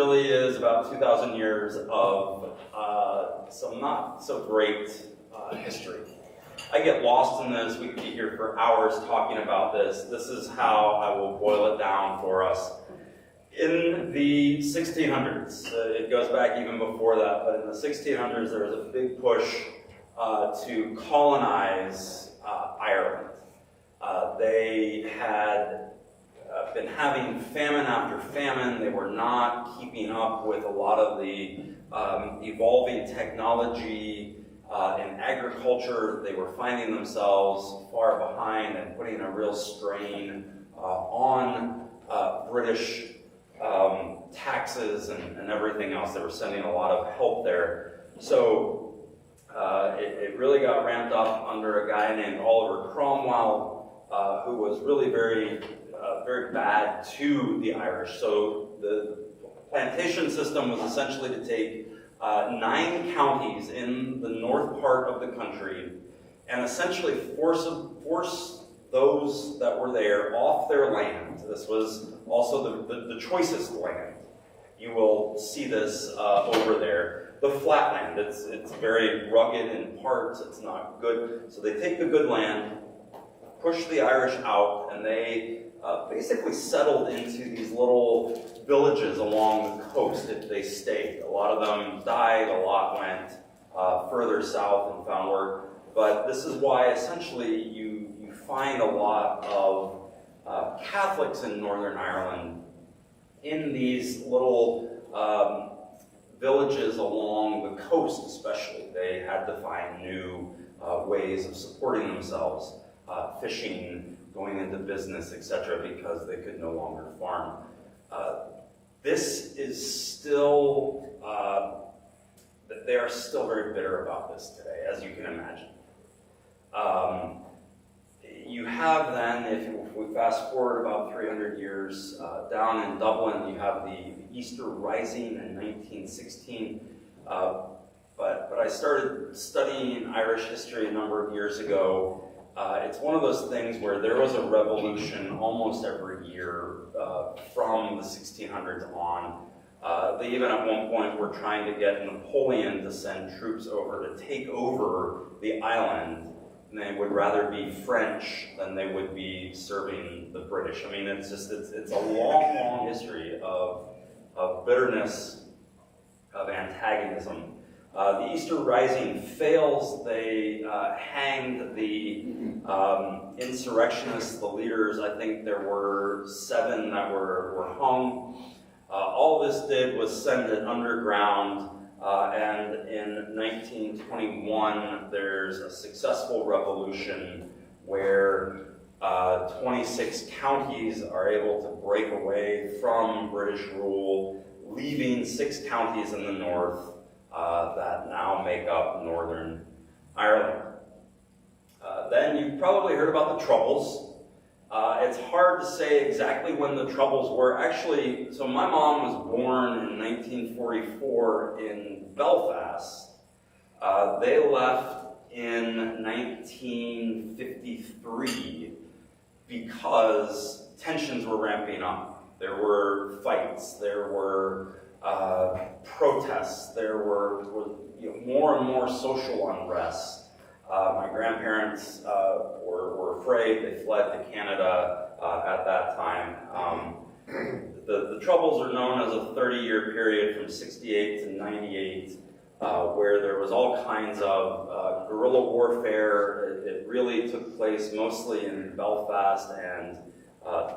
really is about 2,000 years of some not so great history. I get lost in this. We could be here for hours talking about this. This is how I will boil it down for us. In the 1600s, it goes back even before that, but in the 1600s there was a big push to colonize Ireland. They had been having famine after famine. They were not keeping up with a lot of the evolving technology in agriculture. They were finding themselves far behind and putting a real strain on British taxes and everything else. They were sending a lot of help there. So it really got ramped up under a guy named Oliver Cromwell, who was really very bad to the Irish. So the plantation system was essentially to take 9 counties in the north part of the country and essentially force those that were there off their land. This was also the choicest land. You will see this over there. The flatland, it's very rugged in parts, it's not good. So they take the good land, push the Irish out, and they basically settled into these little villages along the coast if they stayed. A lot of them died, a lot went further south and found work. But this is why essentially you find a lot of Catholics in Northern Ireland in these little villages along the coast especially. They had to find new ways of supporting themselves, fishing, going into business, etc., because they could no longer farm. This is still, they are still very bitter about this today, as you can imagine. You have then, if we fast forward about 300 years, down in Dublin, you have the Easter Rising in 1916. But I started studying Irish history a number of years ago. It's one of those things where there was a revolution almost every year from the 1600s on. They even at one point were trying to get Napoleon to send troops over to take over the island. And they would rather be French than they would be serving the British. I mean, it's a long, long history of bitterness, of antagonism. The Easter Rising fails. They hanged the insurrectionists, the leaders. I think there were 7 that were hung. All this did was send it underground. And in 1921, there's a successful revolution where 26 counties are able to break away from British rule, leaving 6 counties in the north that now make up Northern Ireland. Then you've probably heard about the Troubles. It's hard to say exactly when the Troubles were. Actually, so my mom was born in 1944 in Belfast. They left in 1953 because tensions were ramping up. There were fights, there were protests, there were more and more social unrest. My grandparents were afraid. They fled to Canada at that time. The Troubles are known as a 30-year period from 68 to 98, where there was all kinds of guerrilla warfare. It really took place mostly in Belfast and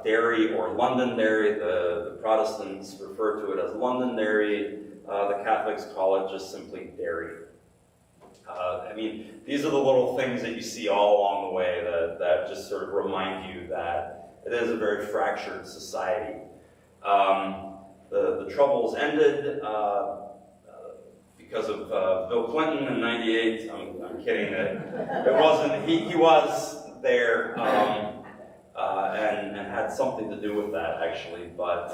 Derry or Londonderry. The Protestants refer to it as Londonderry. The Catholics call it just simply Derry. I mean, these are the little things that you see all along the way that just sort of remind you that it is a very fractured society. The Troubles ended because of Bill Clinton in '98. I'm kidding. It wasn't. He was there and had something to do with that, actually. But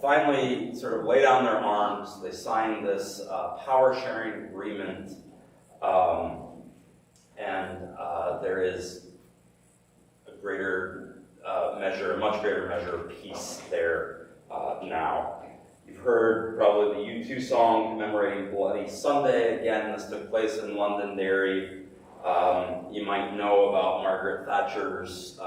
finally sort of lay down their arms. They signed this power-sharing agreement, and there is a greater measure, a much greater measure of peace there now. You've heard probably the U2 song commemorating Bloody Sunday. Again, this took place in Londonderry. You might know about Margaret Thatcher's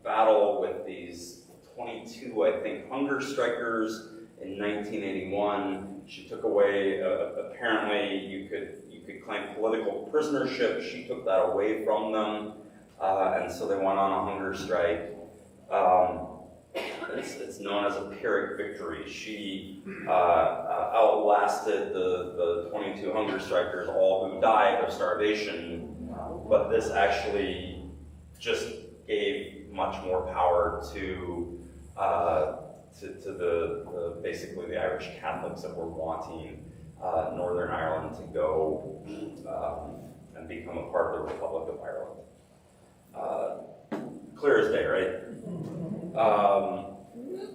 battle with these 22, I think, hunger strikers in 1981. She took away, apparently you could claim political prisonership. She took that away from them, and so they went on a hunger strike. It's known as a Pyrrhic victory. She outlasted the 22 hunger strikers, all who died of starvation, but this actually just gave much more power to the basically the Irish Catholics that were wanting Northern Ireland to go and become a part of the Republic of Ireland. Clear as day, right?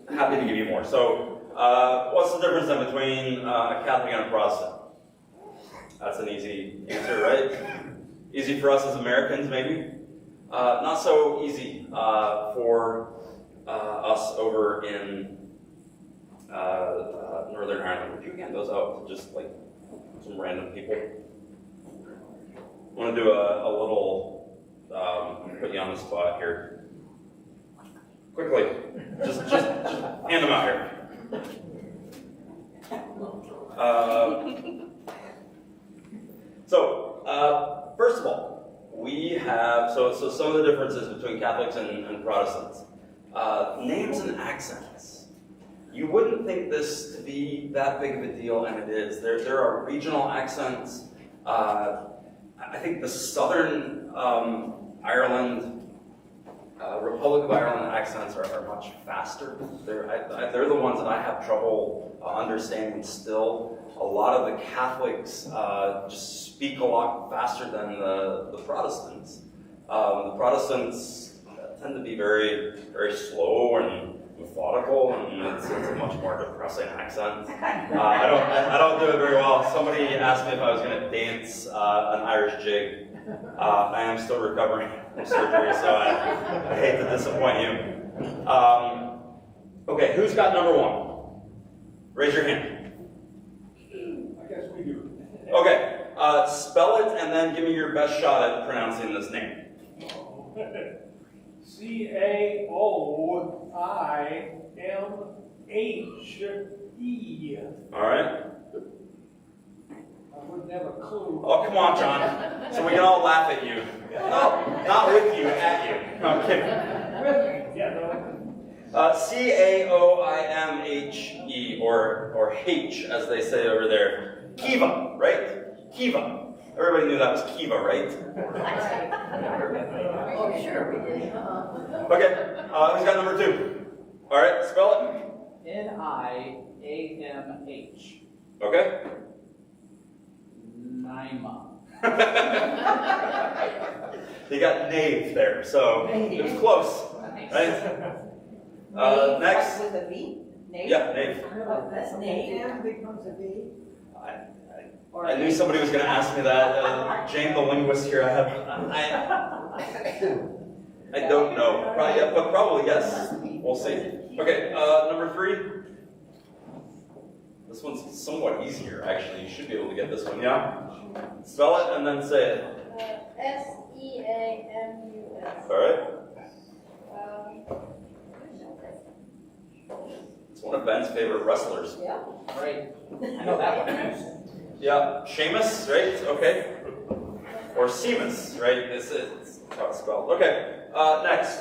Happy to give you more. So, what's the difference then between a Catholic and a Protestant? That's an easy answer, right? Easy for us as Americans, maybe. Not so easy for us over in Northern Ireland. Would you hand those out to just like some random people? I want to do a little, put you on the spot here. Quickly, just hand them out here. First of all, we have, so some of the differences between Catholics and Protestants. Names and accents. You wouldn't think this to be that big of a deal, and it is. There are regional accents. I think the Southern Ireland, Republic of Ireland accents are much faster. They're the ones that I have trouble understanding still. A lot of the Catholics just speak a lot faster than the Protestants. The Protestants tend to be very, very slow and methodical, and it's a much more depressing accent. I don't do it very well. Somebody asked me if I was going to dance an Irish jig. I am still recovering from surgery, so I hate to disappoint you. Okay, who's got number one? Raise your hand. I guess we do. Okay, spell it and then give me your best shot at pronouncing this name. C-A-O-I-M-H-E. All right. I wouldn't have a clue. Oh, come on, John. So we can all laugh at you. No, not with you, at you. No, I'm kidding. Yeah, no. C-A-O-I-M-H-E, or H, as they say over there. Kiva, right? Kiva. Everybody knew that was Kiva, right? Oh, sure we did. Okay, who's got number two? All right, spell N-I-A-M-H. it. Okay. Naima. You got Nave there, so it was close, right? Next. With a V? Nave? Yeah, Nave. Oh, that's Nave. M becomes a V. I knew somebody was going to ask me that. Jane, the linguist here, I don't know. Probably, yeah, but probably yes. We'll see. Okay, number three. This one's somewhat easier, actually. You should be able to get this one. Yeah. Spell it and then say it. S-E-A-M-U-S. All right. It's one of Ben's favorite wrestlers. Yeah. Right. I know that one. Yeah, Seamus, right? Okay. Or Seamus, right? It's how it's spelled. Okay. Next.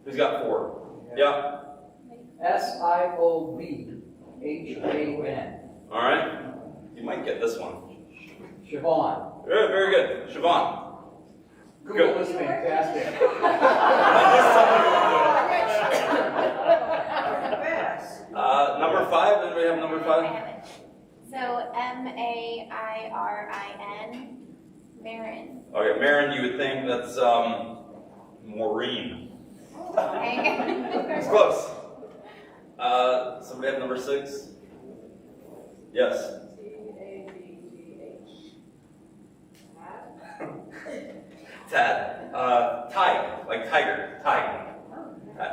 Who's got four? Yeah. S-I-O-B-H-A-N. All right. You might get this one. Siobhan. Good, very good. Siobhan. Google is fantastic. Number five. Did we have number I five? have it. So M-A-I-R-I-N, Marin. Okay, Marin. You would think that's Maureen. It's close. Somebody have number six? Yes. Tad. Tig, like tiger. Tig.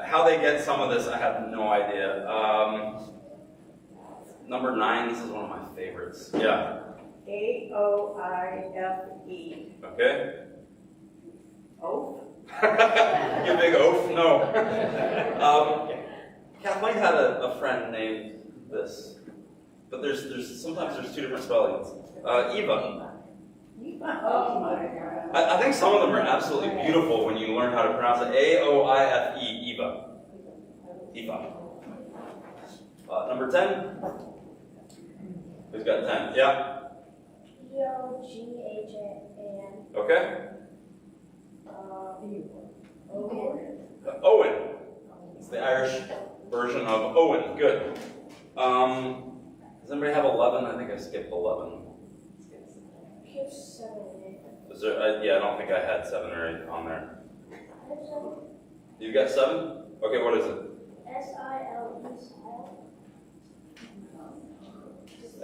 How they get some of this, I have no idea. Number 9, this is one of my favorites. Yeah. A-O-I-F-E. Okay. Oaf? You big oaf? No. Kathleen had a friend named this, but there's sometimes there's 2 different spellings. Eva. Oh my God. I think some of them are absolutely beautiful when you learn how to pronounce it. A-O-I-F-E, Eva. Eva. Number 10. Who's got 10? Yeah. E-O-G-H-A-N. Okay. Owen. Owen. It's the Irish version of Owen. Good. Does anybody have 11? I think I skipped 11. Here's 7 and 8. Is there? Yeah, I don't think I had 7 or 8 on there. I have 7. You got 7? Okay, what is it? S-I-L-E style.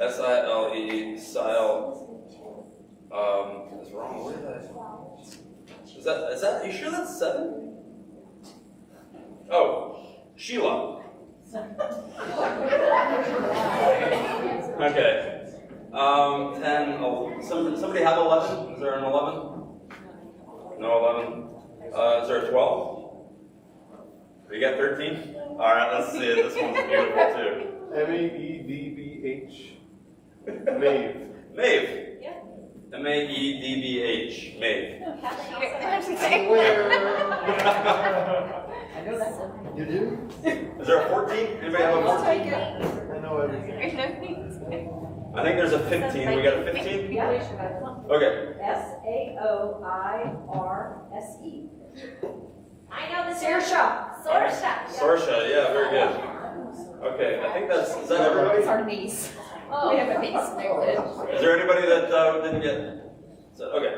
S-I-L-E, style. Is wrong. Where did I? Is that, are you sure that's 7? Oh, Sheila. Okay. 10, somebody have 11? Is there an 11? No 11? Is there a 12? You got 13? Alright, let's see it. This one's beautiful too. M-A-E-D-B-H. Maeve. Maeve. Yeah. M-A-E-D-B-H. Maeve. I know that. You do? Is there a 14? Anybody have a 14? I know everything. I think there's a 15. We got a 15? Okay. S-A-O-I-R-S-E. I know the Saoirse. Saoirse. Saoirse, yeah, very good. Okay, I think is that everybody? It's our niece. We have a niece. They're good. Is there anybody that didn't get? Okay.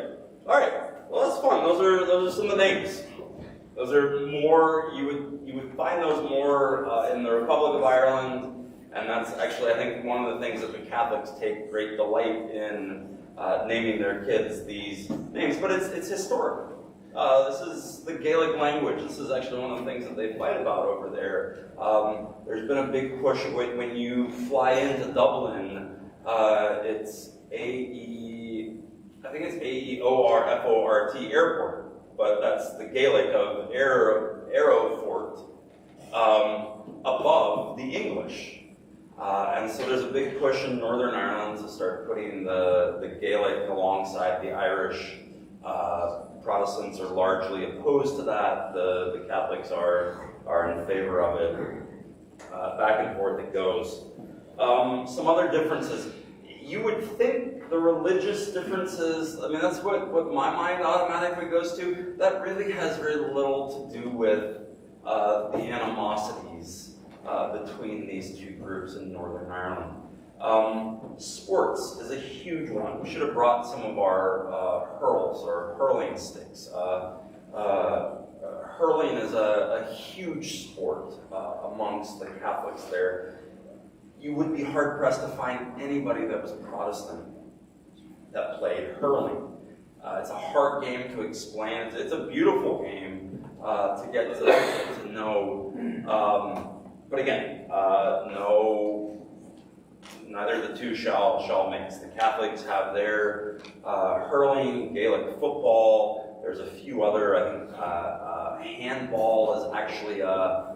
All right. Well, that's fun. Those are some of the names. Those are more you would find those more in the Republic of Ireland, and that's actually I think one of the things that the Catholics take great delight in naming their kids these names. But it's historic. This is the Gaelic language. This is actually one of the things that they fight about over there. There's been a big push when you fly into Dublin. It's I think it's A-E-O-R-F-O-R-T airport, but that's the Gaelic of Aerofort above the English. And so there's a big push in Northern Ireland to start putting the Gaelic alongside the Irish. Protestants are largely opposed to that. The Catholics are in favor of it. Back and forth it goes. Some other differences. You would think the religious differences, I mean, that's what my mind automatically goes to. That really has very little to do with the animosities between these 2 groups in Northern Ireland. Sports is a huge one. We should have brought some of our hurls or hurling sticks. Hurling is a huge sport amongst the Catholics there. You would be hard-pressed to find anybody that was Protestant that played hurling. It's a hard game to explain. It's a beautiful game to get to know. But again, neither of the 2 shall mix. The Catholics have their hurling, Gaelic football. There's a few other. I think handball is actually a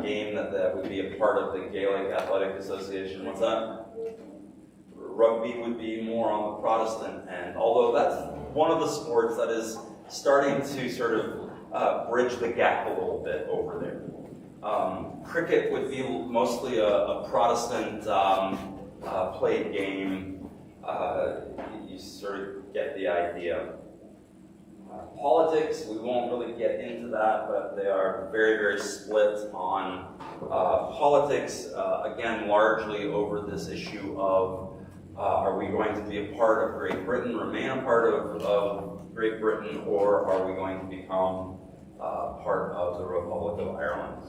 game that would be a part of the Gaelic Athletic Association. What's that? Rugby would be more on the Protestant end, although that's one of the sports that is starting to sort of bridge the gap a little bit over there. Cricket would be mostly a Protestant played game. You sort of get the idea. Politics, we won't really get into that, but they are very, very split on politics, again, largely over this issue of are we going to be a part of Great Britain, remain a part of Great Britain, or are we going to become part of the Republic of Ireland?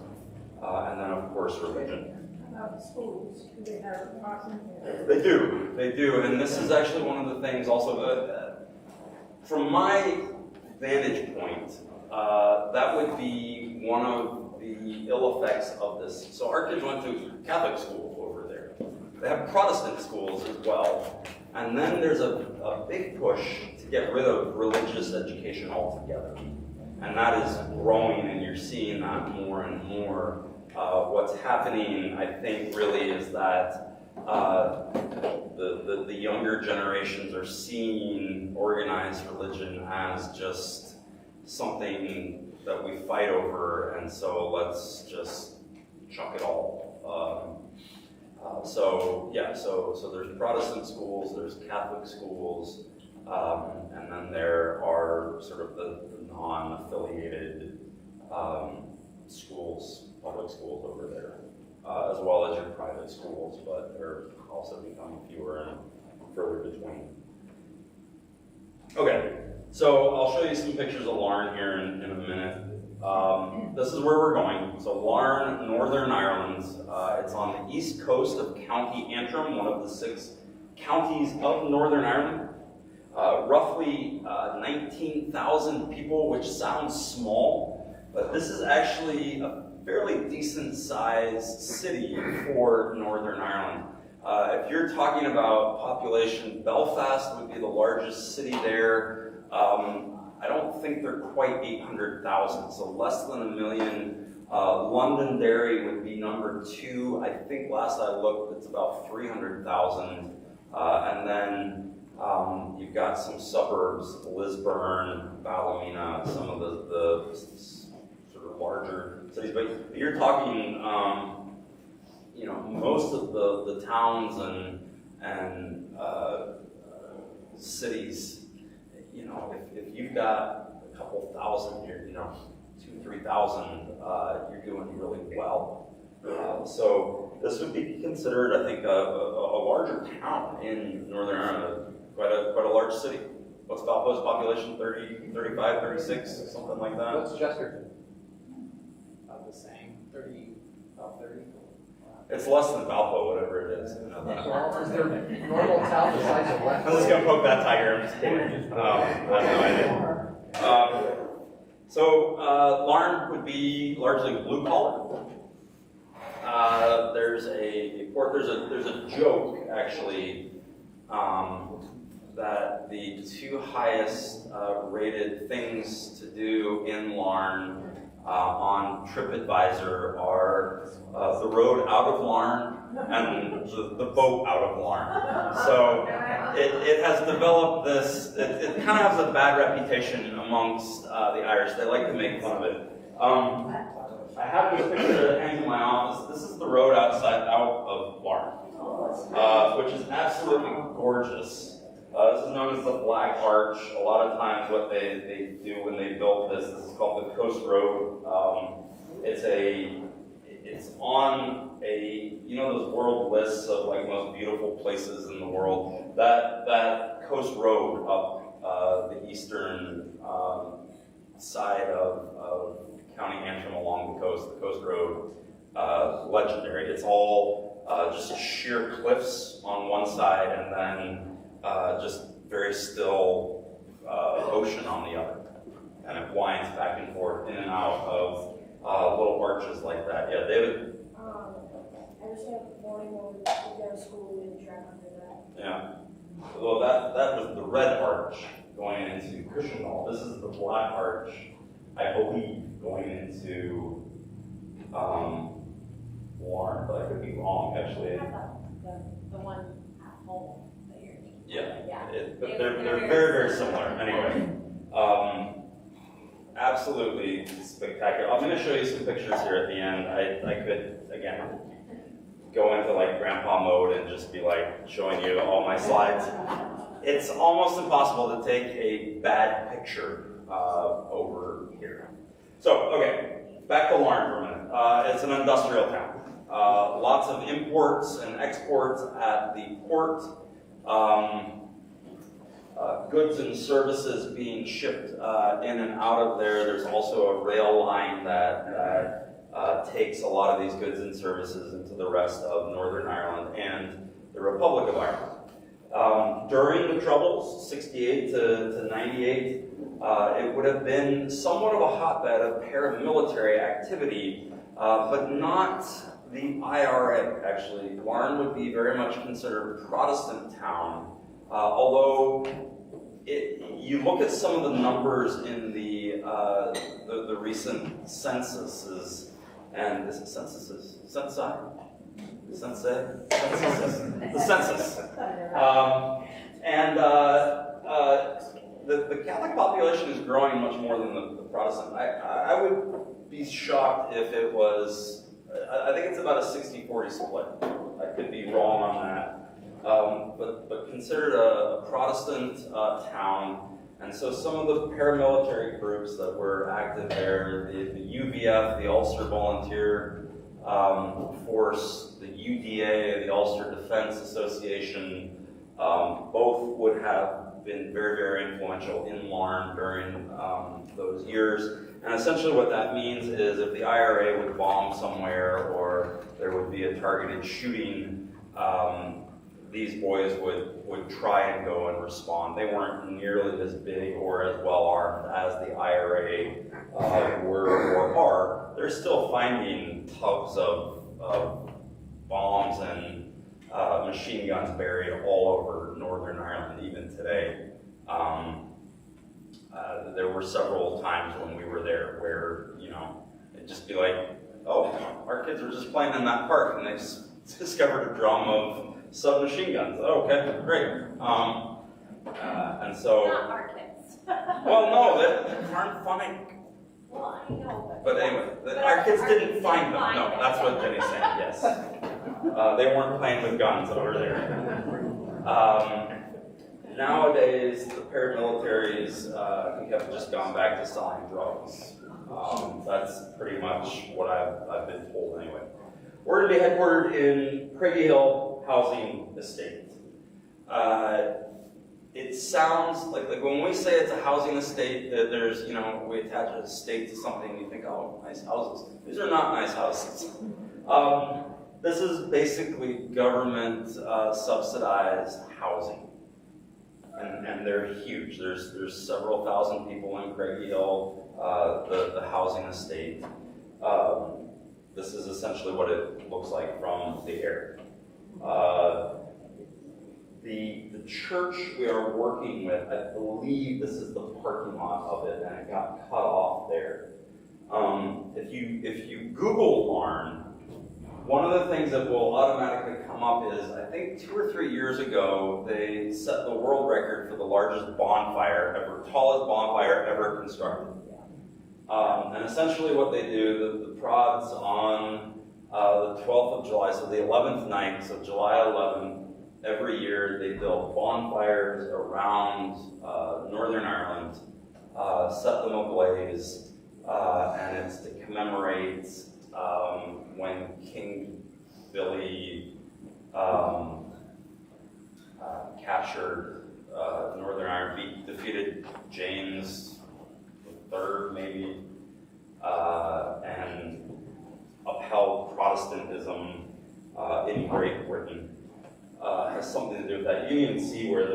And then, of course, religion. About schools, do they have a Protestant? They do, and this is actually one of the things also, from my vantage point, that would be one of the ill effects of this. So our kids went to Catholic school over there. They have Protestant schools as well. And then there's a big push to get rid of religious education altogether. And that is growing, and you're seeing that more and more. What's happening, I think, really is that the younger generations are seeing organized religion as just something that we fight over, and so let's just chuck it all. So there's Protestant schools, there's Catholic schools, and then there are sort of the non-affiliated schools, public schools over there, as well as your private schools, but they're also becoming fewer and further between. Okay, so I'll show you some pictures of Larne here in a minute. This is where we're going. So Larne, Northern Ireland. It's on the east coast of County Antrim, one of the 6 counties of Northern Ireland. Roughly 19,000 people, which sounds small, but this is actually a fairly decent sized city for Northern Ireland. If you're talking about population, Belfast would be the largest city there. I don't think they're quite 800,000, so less than 1 million. Londonderry would be number 2. I think last I looked, it's about 300,000. And then you've got some suburbs, Lisburn, Ballymena, some of the sort of larger cities. But you're talking, most of the towns and cities. If you've got a couple thousand, 2,000-3,000, you're doing really well. So this would be considered, I think, a larger town in Northern Ireland, quite a large city. What's Balfo's population? 30, 35, 36, something like that? What's Chesterton? About the same, about 30. It's less than Balfo, whatever it is. Well, is there normal town the size of West? I'm just going to poke that tiger. I'm just kidding. I have no idea. So Larne would be largely blue collar. There's a joke actually that the 2 highest rated things to do in Larne on TripAdvisor are the road out of Larne and the boat out of Larne. So it has developed this, it kind of has a bad reputation amongst the Irish. They like to make fun of it. I have this picture that hangs in my office. This is the road out of Larne, which is absolutely gorgeous. This is known as the Black Arch. A lot of times what they do when they built this is called the Coast Road. It's on those world lists of like most beautiful places in the world. That Coast Road up the eastern side of County Antrim along the Coast Road, legendary. It's all just sheer cliffs on one side and then just very still ocean on the other. And it winds back and forth in and out of little arches like that. Yeah, David? I just had morning when we go to school, we didn't track under that. Yeah. Well, that was the red arch going into Cushenall. This is the black arch, I believe, going into Larne, but I could be wrong, actually. The one at home that you're thinking. Yeah, but they're very, very similar. Anyway, absolutely spectacular. I'm going to show you some pictures here at the end. I could, again, go into like grandpa mode and just be like showing you all my slides. It's almost impossible to take a bad picture over here. So, okay, back to Larne for a minute. It's an industrial town. Lots of imports and exports at the port. Goods and services being shipped in and out of there. There's also a rail line that takes a lot of these goods and services into the rest of Northern Ireland and the Republic of Ireland. During the Troubles, 68 to 98, it would have been somewhat of a hotbed of paramilitary activity, but not the IRA, actually, Warren would be very much considered a Protestant town, although you look at some of the numbers in the recent censuses, and is it censuses? Censi? Census? The census. The Catholic population is growing much more than the Protestant. I would be shocked if it was, I think it's about a 60-40 split. I could be wrong on that. But considered a Protestant town, and so some of the paramilitary groups that were active there, the UVF, the Ulster Volunteer Force, the UDA, the Ulster Defense Association, both would have been very, very influential in Larne during those years. And essentially what that means is if the IRA would bomb somewhere or there would be a targeted shooting, these boys would try and go and respond. They weren't nearly as big or as well armed as the IRA were or are. They're still finding tubs of bombs and machine guns buried all over Northern Ireland even today. There were several times when we were there where, it'd just be like, oh, our kids were just playing in that park and they just discovered a drum of submachine guns. Oh, okay, great. And so... Not our kids. Well, no, they aren't funny. Well, I know, But anyway, But our kids our didn't kids find didn't them. find No, them. that's what Jenny's saying, yes. They weren't playing with guns over there. Nowadays, the paramilitaries, I think, have just gone back to selling drugs. That's pretty much what I've been told anyway. We're going to be headquartered in Craigie Hill Housing Estate. It sounds like when we say it's a housing estate, that there's, we attach an estate to something, you think, oh, nice houses. These are not nice houses. This is basically government subsidized housing. And they're huge. There's several thousand people in Craigie Hill, the housing estate. This is essentially what it looks like from the air. The church we are working with, I believe this is the parking lot of it, and it got cut off there. If you Google Larne, one of the things that will automatically come up is, I think 2 or 3 years ago, they set the world record for the largest bonfire ever, tallest bonfire ever constructed. And essentially what they do, the prods on the 12th of July, so the 11th night, so July 11th, every year they build bonfires around Northern Ireland, set them ablaze, and it's to commemorate when King Billy captured Northern Ireland, defeated James III, maybe, and upheld Protestantism in Great Britain. Has something to do with that. You can even see where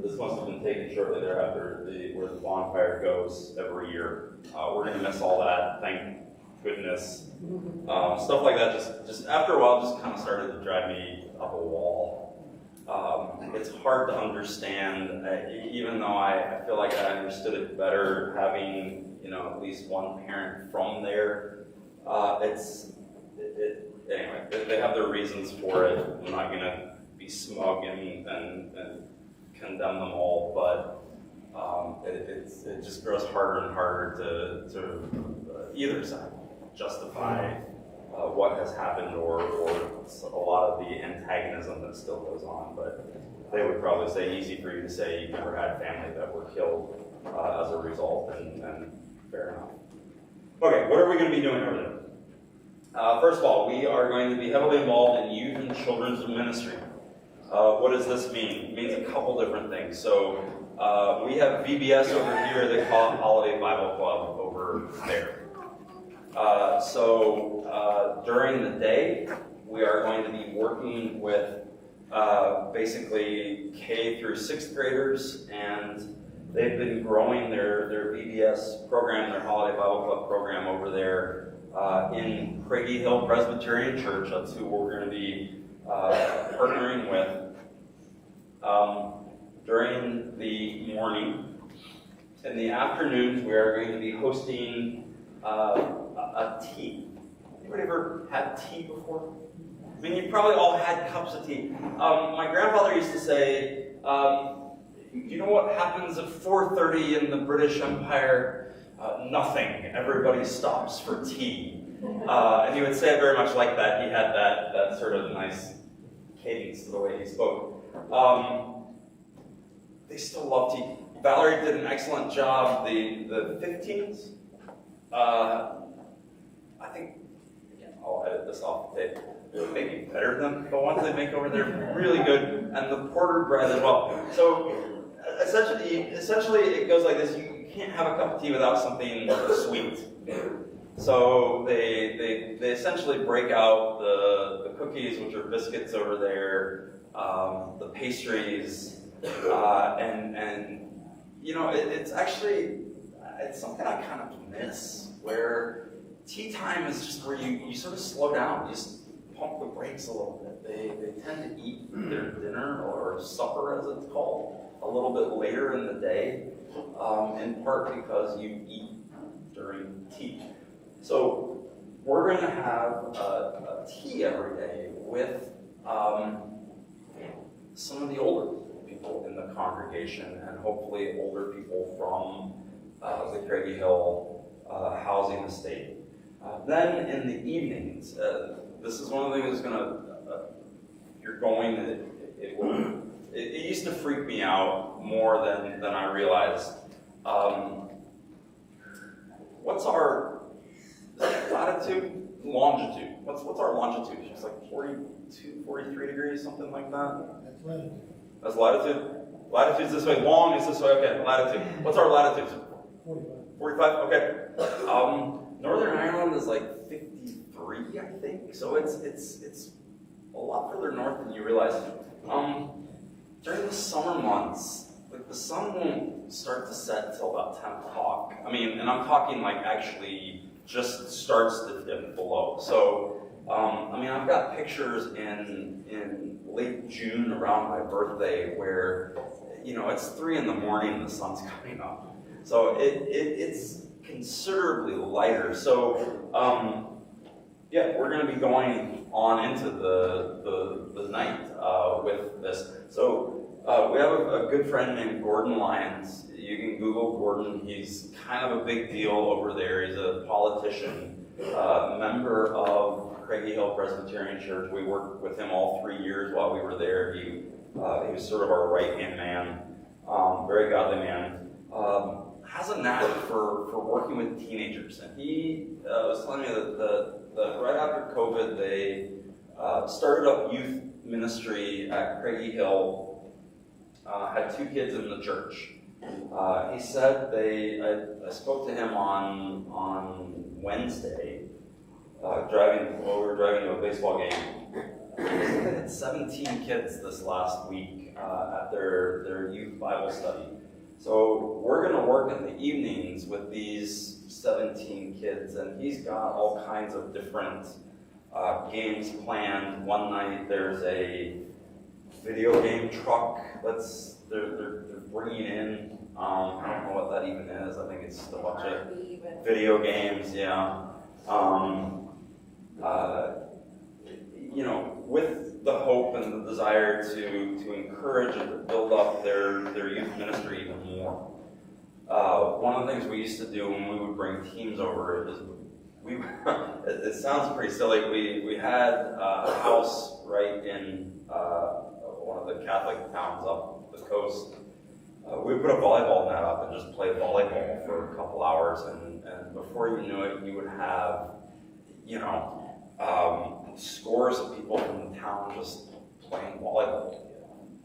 this must have been taken shortly thereafter, where the bonfire goes every year. We're going to miss all that, thank goodness. Stuff like that just after a while just kind of started to drive me up a wall. It's hard to understand, even though I feel like I understood it better having at least one parent from there. Anyway, they have their reasons for it. I'm not going to be smug and condemn them all, but it just grows harder and harder to either side justify what has happened or a lot of the antagonism that still goes on. But they would probably say, easy for you to say you've never had family that were killed as a result, and fair enough. Okay, what are we going to be doing over there? First of all, we are going to be heavily involved in youth and children's ministry. What does this mean? It means a couple different things. So we have VBS over here, they call it Holiday Bible Club over there. During the day, we are going to be working with basically K through 6th graders, and they've been growing their VBS program, their Holiday Bible Club program over there in Craigie Hill Presbyterian Church. That's who we're going to be partnering with. During the morning. In the afternoons, we are going to be hosting a tea. Anybody ever had tea before? I mean, you probably all had cups of tea. My grandfather used to say, you know what happens at 4:30 in the British Empire? Nothing. Everybody stops for tea. And he would say it very much like that. He had that sort of nice cadence to the way he spoke. They still love tea. Valerie did an excellent job. The 15s, I think, again, I'll edit this off. They may be better than the ones they make over there. Really good. And the porter bread as well. So essentially it goes like this. You can't have a cup of tea without something sweet. So they essentially break out the cookies, which are biscuits over there, the pastries, and you know, it's something I kind of miss, where tea time is just where you sort of slow down, you just pump the brakes a little bit. They tend to eat their dinner or supper, as it's called, a little bit later in the day, in part because you eat during tea. So we're going to have a tea every day with some of the older people in the congregation, and hopefully older people from the Craigie Hill housing estate. Then in the evenings, this is one of the things that's going to, if you're going, it used to freak me out more than I realized. What's our latitude? Longitude. What's our longitude? It's like 42, 43 degrees, something like that. That's latitude. That's latitude? Latitude's this way, long is this way, okay, latitude. What's our latitude? 45. 45, okay. Northern Ireland is like 53, I think, so it's a lot further north than you realize. During the summer months, like the sun won't start to set till about 10 o'clock. I mean, and I'm talking like actually just starts to dip below. So, I mean, I've got pictures in late June around my birthday where, you know, it's 3 in the morning and the sun's coming up. So it's considerably lighter. So, yeah, we're going to be going on into the night with this. So we have a good friend named Gordon Lyons. You can Google Gordon. He's kind of a big deal over there. He's a politician, member of Craigie Hill Presbyterian Church. We worked with him all 3 years while we were there. He was sort of our right-hand man, very godly man. Has a knack for working with teenagers. And he was telling me that right after COVID, they started up youth ministry at Craigie Hill, had 2 kids in the church. He said I spoke to him on Wednesday, we were driving to a baseball game. He said they had 17 kids this last week at their youth Bible study. So we're going to work in the evenings with these 17 kids, and he's got all kinds of different games planned. One night there's a video game truck they're bringing in. I don't know what that even is. I think it's just a bunch of video games, yeah. You know, with the hope and the desire to encourage and to build up their youth ministry even more. One of the things we used to do when we would bring teams over is it sounds pretty silly. We had a house right in one of the Catholic towns up the coast. We put a volleyball net up and just played volleyball for a couple hours, and before you knew it, you would have, you know, scores of people from the town just playing volleyball.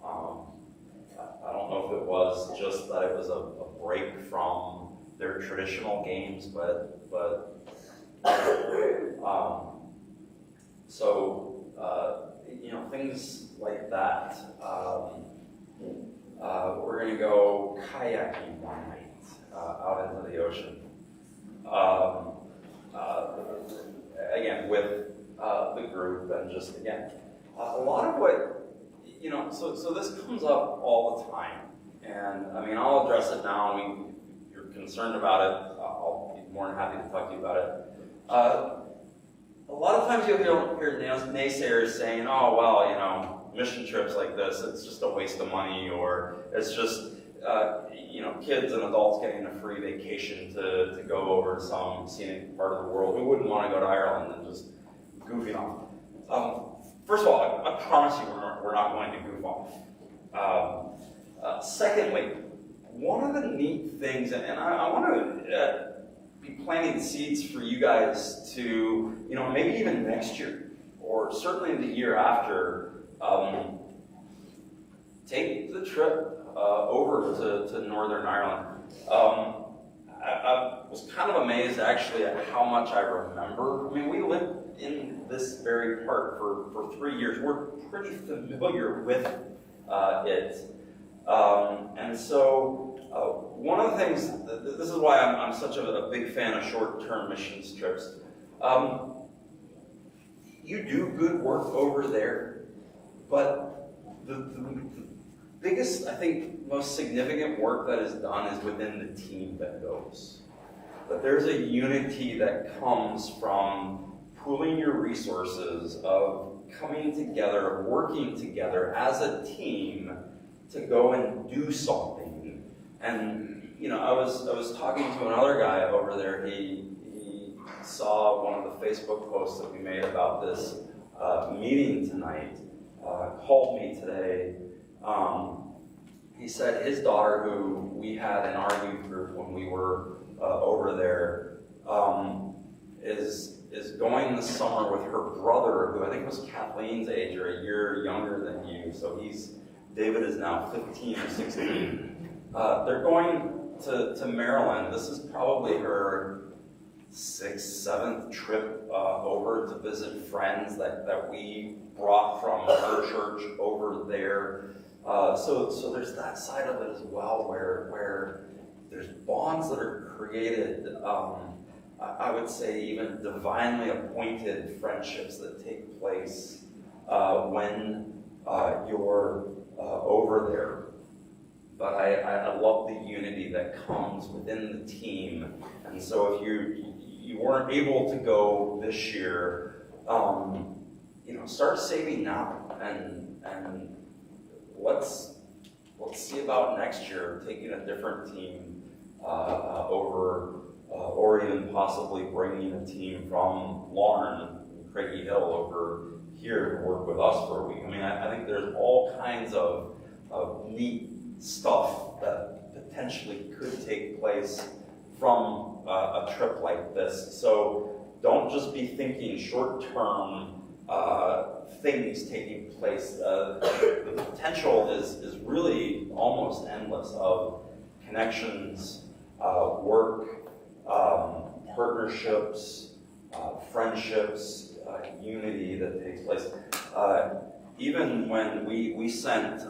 I don't know if it was just that it was a break from their traditional games, but you know, things like that. We're going to go kayaking one night out into the ocean. again, with the group and just, again, a lot of what, so this comes up all the time. And I mean, I'll address it now. If you're concerned about it, I'll be more than happy to talk to you about it. A lot of times you'll hear naysayers saying, oh, well, mission trips like this, it's just a waste of money, or it's just, kids and adults getting a free vacation to go over to some scenic part of the world. We wouldn't want to go to Ireland and just goofing off. First of all, I promise you we're not going to goof off. Secondly, one of the neat things, and I want to be planting seeds for you guys to, maybe even next year, or certainly the year after, take the trip over to Northern Ireland. I was kind of amazed actually at how much I remember. I mean, we lived in this very part for 3 years. We're pretty familiar with it. And so one of the things, this is why I'm such a big fan of short-term missions trips. You do good work over there, but the biggest, I think, most significant work that is done is within the team that goes. But there's a unity that comes from pooling your resources, of coming together, working together as a team to go and do something. And I was talking to another guy over there. He saw one of the Facebook posts that we made about this meeting tonight. Called me today. He said his daughter, who we had in our youth group when we were over there, is going this summer with her brother, who I think was Kathleen's age or a year younger than you. So David is now 15 or 16. They're going to Maryland. This is probably her 6th, 7th trip over to visit friends that we brought from her church over there. So there's that side of it as well, where there's bonds that are created. I would say even divinely appointed friendships that take place when you're over there. But I love the unity that comes within the team. And so if you weren't able to go this year, start saving now, and let's see about next year taking a different team over, or even possibly bringing a team from Larne, Craigie Hill, over here to work with us for a week. I mean, I think there's all kinds of neat stuff that potentially could take place from a trip like this. So don't just be thinking short-term things taking place. The potential is really almost endless of connections, work, partnerships, friendships, unity that takes place. Even when we sent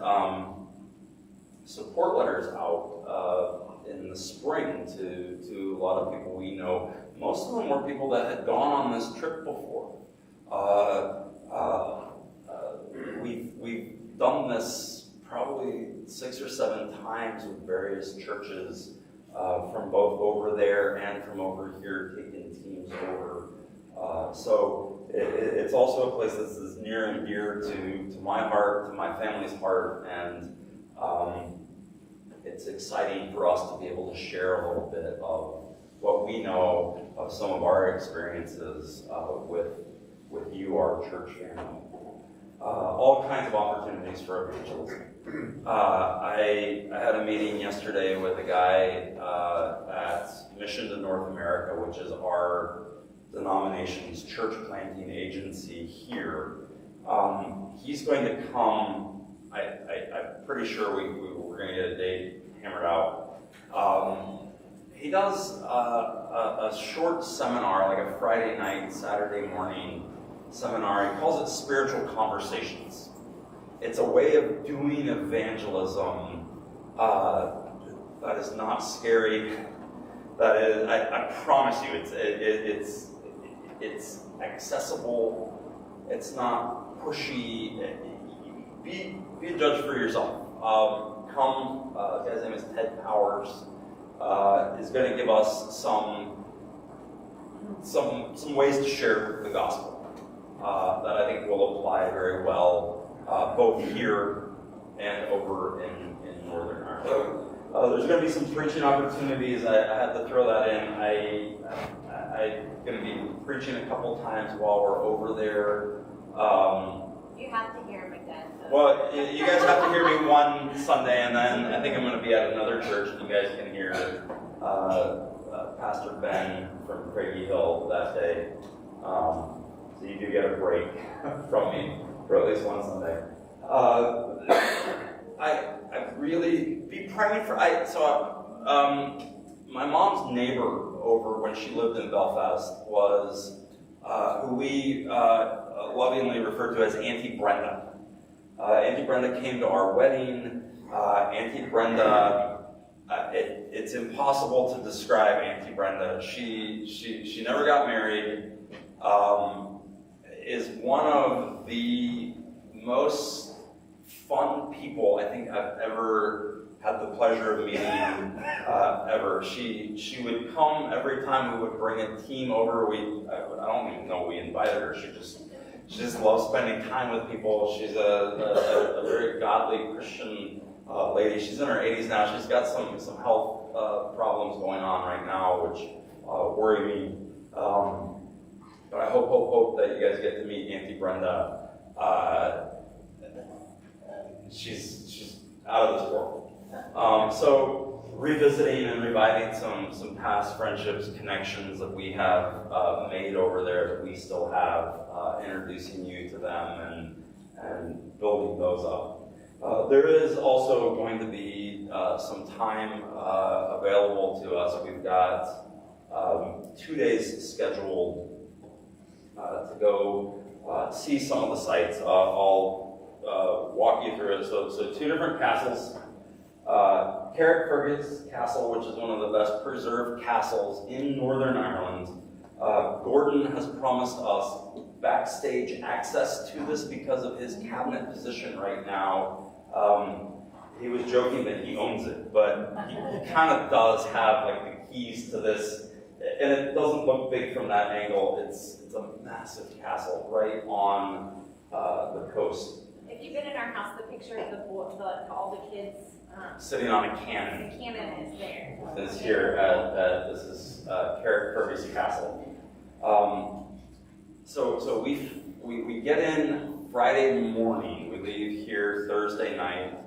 support letters out in the spring to a lot of people we know, most of them were people that had gone on this trip before. We've done this probably 6 or 7 times with various churches from both over there and from over here, taking teams over. So it's also a place that's near and dear to my heart, to my family's heart, and it's exciting for us to be able to share a little bit of what we know of some of our experiences with you, our church family. All kinds of opportunities for evangelism. I had a meeting yesterday with a guy at Mission to North America, which is our denomination's church planting agency here. He's going to come, I'm pretty sure we're going to get a date hammered out. He does a short seminar, like a Friday night, Saturday morning seminar. He calls it Spiritual Conversations. It's a way of doing evangelism that is not scary. That is, I promise you, it's accessible. It's not pushy. Be a judge for yourself. Come, the guy's name is Ted Powers. Is going to give us some ways to share the gospel that I think will apply very well, both here and over in Northern Ireland. There's going to be some preaching opportunities. I had to throw that in. I'm going to be preaching a couple times while we're over there. You have to hear him again. Well, you guys have to hear me one Sunday, and then I think I'm going to be at another church, and you guys can hear Pastor Ben from Craigie Hill that day. So you do get a break from me for at least one Sunday. I really be praying for. My mom's neighbor over when she lived in Belfast was who we lovingly refer to as Auntie Brenda. Auntie Brenda came to our wedding. Auntie Brenda, it's impossible to describe Auntie Brenda. She never got married. Is one of the most fun people I think I've ever had the pleasure of meeting ever. She would come every time we would bring a team over. I don't even know we invited her. She just loves spending time with people. She's a very godly Christian lady. She's in her 80s now. She's got some health problems going on right now, which worry me. But I hope that you guys get to meet Auntie Brenda. She's out of this world. So revisiting and reviving some past friendships, connections that we have made over there that we still have, introducing you to them and building those up. There is also going to be some time available to us. We've got 2 days scheduled to go see some of the sites. I'll walk you through it. So 2 different castles. Carrickfergus Castle, which is one of the best preserved castles in Northern Ireland. Gordon has promised us backstage access to this because of his cabinet position right now. He was joking that he owns it, but he kind of does have like the keys to this, and it doesn't look big from that angle. It's a massive castle right on the coast. If you've been in our house, the picture of all the kids Sitting on a cannon. the cannon is there. Is here this is Carrickfergus Castle. So we get in Friday morning. We leave here Thursday night.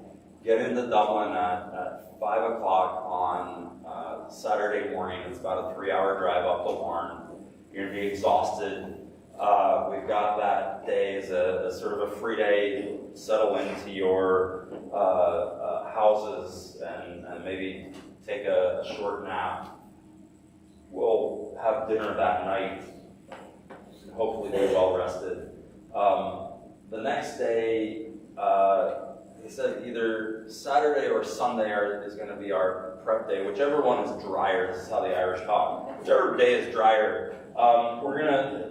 Get into Dublin at 5 o'clock on Saturday morning. It's about a 3-hour drive up to Larne. You're gonna be exhausted. We've got that day as a sort of a free day. Settle into your houses and maybe take a short nap. We'll have dinner that night. Hopefully be well rested. The next day, he said either Saturday or Sunday is going to be our prep day. Whichever one is drier. This is how the Irish talk. Whichever day is drier.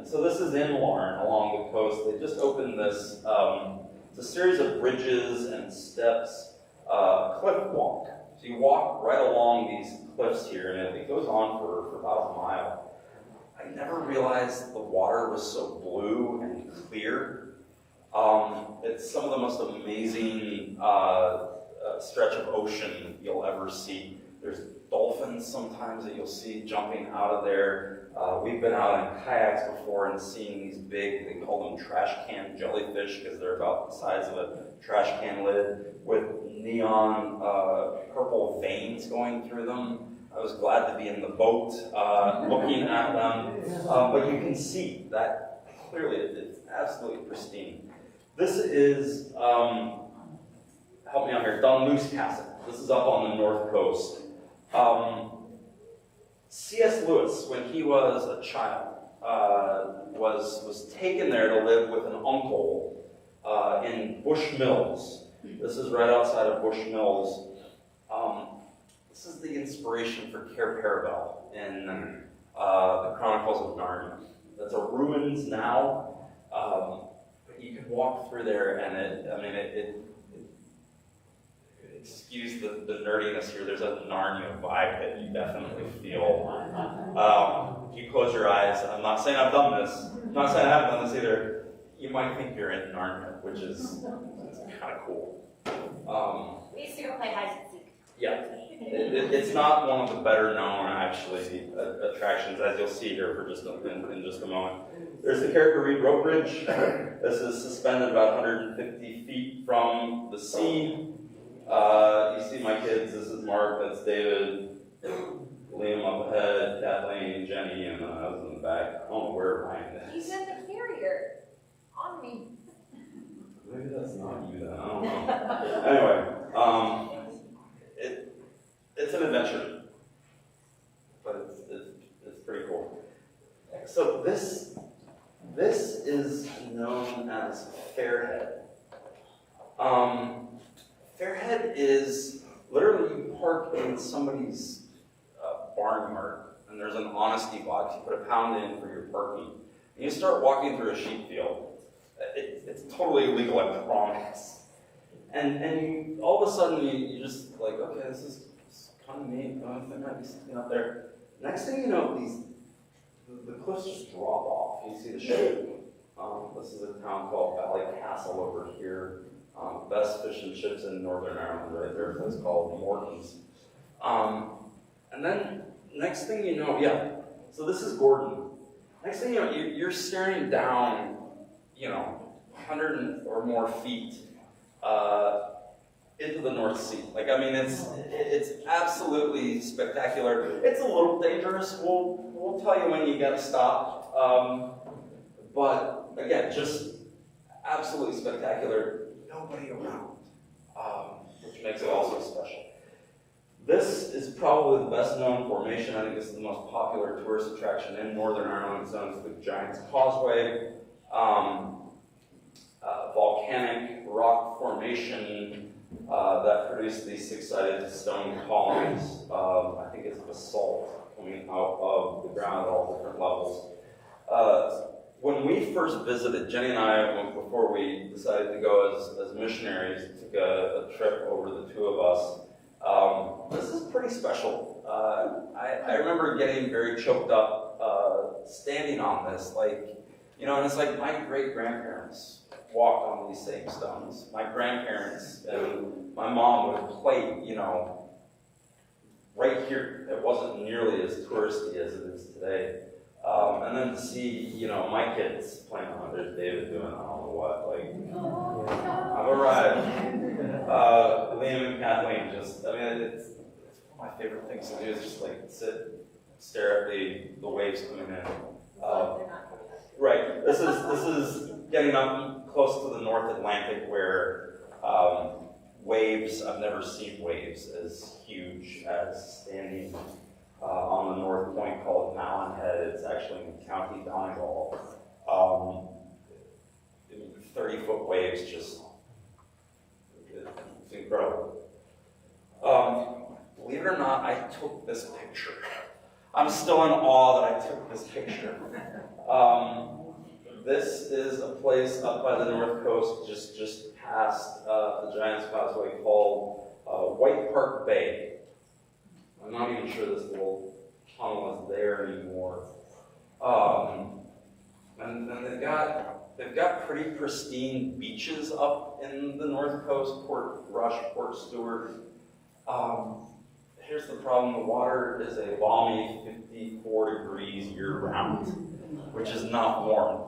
So this is in Larne along the coast. They just opened this, it's a series of bridges and steps, cliff walk. So you walk right along these cliffs here, and it goes on for about a mile. I never realized the water was so blue and clear. It's some of the most amazing stretch of ocean you'll ever see. There's dolphins sometimes that you'll see jumping out of there. We've been out in kayaks before and seen these big, they call them trash can jellyfish because they're about the size of a trash can lid with neon purple veins going through them. I was glad to be in the boat looking at them. But you can see that clearly it's absolutely pristine. This is, help me out here, Dunluce Castle. This is up on the north coast. C.S. Lewis, when he was a child, was taken there to live with an uncle in Bush Mills. This is right outside of Bush Mills. This is the inspiration for Cair Paravel in the Chronicles of Narnia. that's a ruins now. But you can walk through there, and excuse the nerdiness here. There's a Narnia vibe that you definitely feel. You close your eyes. I'm not saying I've done this. I'm not saying I haven't done this either. You might think you're in Narnia, which is kind of cool. We used to go play hide and seek. Yeah. It's not one of the better known, actually, attractions, as you'll see here in just a moment. There's the Carricker Reed Rope Bridge. This is suspended about 150 feet from the sea. You see my kids. This is Mark. That's David. Liam up ahead. Kathleen, Jenny, and I was in the back. I don't know where Ryan is. He's in the carrier. On me. Maybe that's not you then. I don't know. Anyway, it's an adventure, but it's pretty cool. So this is known as Fairhead. Fairhead is literally you park in somebody's barnyard, and there's an honesty box. You put £1 in for your parking, and you start walking through a sheep field. It's totally illegal, I promise. And you, all of a sudden, you just like, okay, this is kind of neat. There might be something up there. Next thing you know, the cliffs just drop off. You see the ship. This is a town called Valley Castle over here. Best fish and chips in Northern Ireland, right there. That's called Morton's. And then next thing you know, yeah. So this is Gordon. Next thing you know, you're staring down, 100 or more feet into the North Sea. It's absolutely spectacular. It's a little dangerous. We'll tell you when you got to stop. But again, just absolutely spectacular. Nobody around, which makes it also special. This is probably the best known formation. I think this is the most popular tourist attraction in Northern Ireland. It's known as the Giant's Causeway. Volcanic rock formation that produced these six-sided stone columns. I think it's basalt coming out of the ground at all different levels. When we first visited, Jenny and I, before we decided to go as missionaries, took a trip over the two of us. This is pretty special. I remember getting very choked up standing on this, and it's like my great-grandparents walked on these same stones. My grandparents and my mom would play, right here. It wasn't nearly as touristy as it is today. And then to see, my kids playing on it, there's David doing I don't know what, I've arrived. Liam and Kathleen it's one of my favorite things to do is just sit, stare at the waves coming in. Right, this is getting up close to the North Atlantic where waves, I've never seen waves as huge as standing on the north point called Malin Head. It's actually in County Donegal. 30-foot waves, it's incredible. Believe it or not, I took this picture. I'm still in awe that I took this picture. This is a place up by the north coast, just past the Giant's Causeway, called White Park Bay. I'm not even sure this little tunnel is there anymore. And they've got pretty pristine beaches up in the north coast, Port Rush, Port Stewart. Here's the problem: the water is a balmy 54 degrees year-round, which is not warm.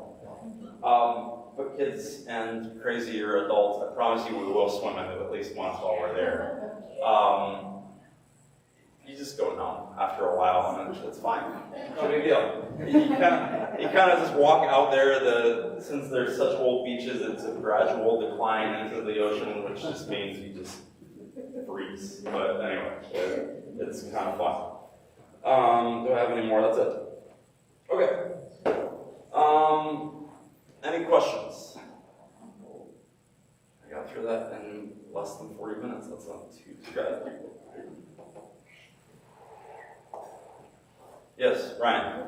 But kids and crazier adults, I promise you we will swim in it at least once while we're there. You just go numb after a while, and it's fine. No big deal. You kind of just walk out there. Since there's such old beaches, it's a gradual decline into the ocean, which just means you just freeze. But anyway, it's kind of fun. Do I have any more? That's it. Okay. Any questions? I got through that in less than 40 minutes. That's not too bad. Yes, Ryan.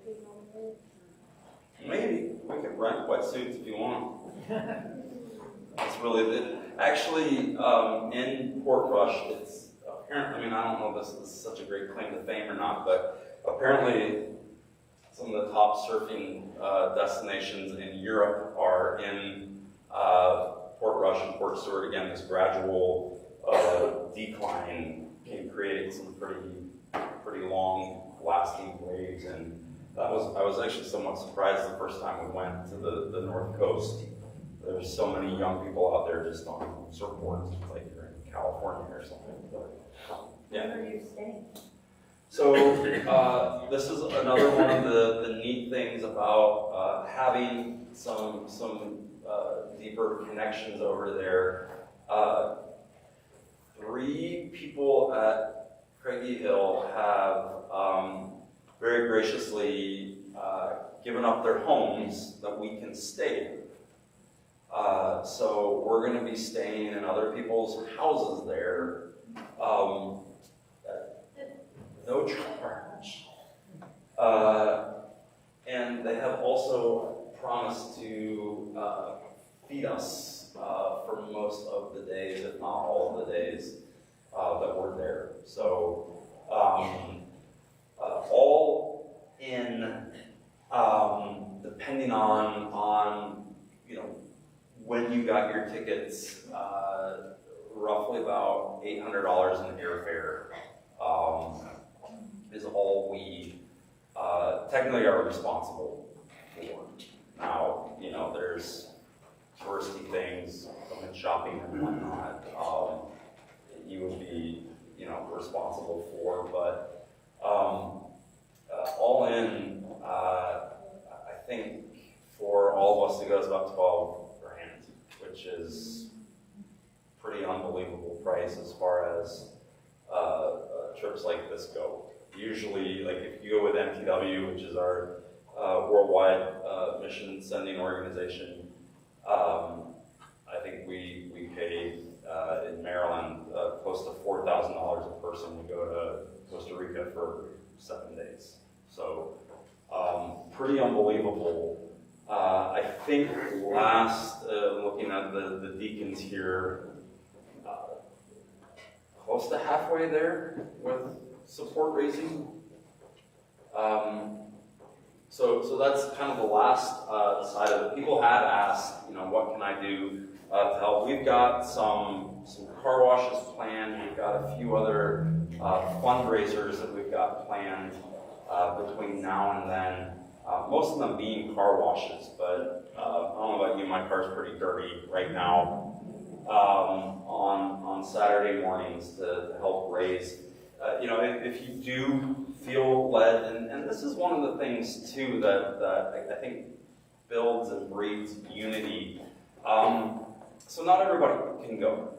being on the board? Maybe we could rent wetsuits if you want. That's really the actually in Portrush. It's apparently. I mean, I don't know if this is such a great claim to fame or not, but apparently some of the top surfing destinations in Europe are in Portrush and Port Stewart. Again, this gradual decline can create some pretty long-lasting waves, and I was actually somewhat surprised the first time we went to the North Coast. There's so many young people out there just on surfboards, like you're in California or something. But, yeah. Where are you staying? So this is another one of the neat things about having some deeper connections over there. 3 people at Craigie Hill have very graciously given up their homes that we can stay in. So we're going to be staying in other people's houses there. No charge. And they have also promised to feed us for most of the days, if not all of the days that we're there. So all in, depending on when you got your tickets, roughly about $800 in airfare is all we technically are responsible for. Now, there's touristy things, going shopping and whatnot, you would be, responsible for, but all in, I think for all of us to go is about $12,000, which is pretty unbelievable price as far as trips like this go. Usually, like if you go with MTW, which is our worldwide mission sending organization, I think we pay in Maryland close to $4,000 a person to go to Costa Rica for 7 days. So pretty unbelievable. I think last looking at the deacons here, close to halfway there with support raising. So that's kind of the last side of it. People have asked, what can I do to help? We've got some car washes planned. We've got a few other fundraisers that we've got planned between now and then. Most of them being car washes, but I don't know about you, my car's pretty dirty right now. On Saturday mornings to help raise. If you do feel led, and this is one of the things too that I think builds and breeds unity. So not everybody can go,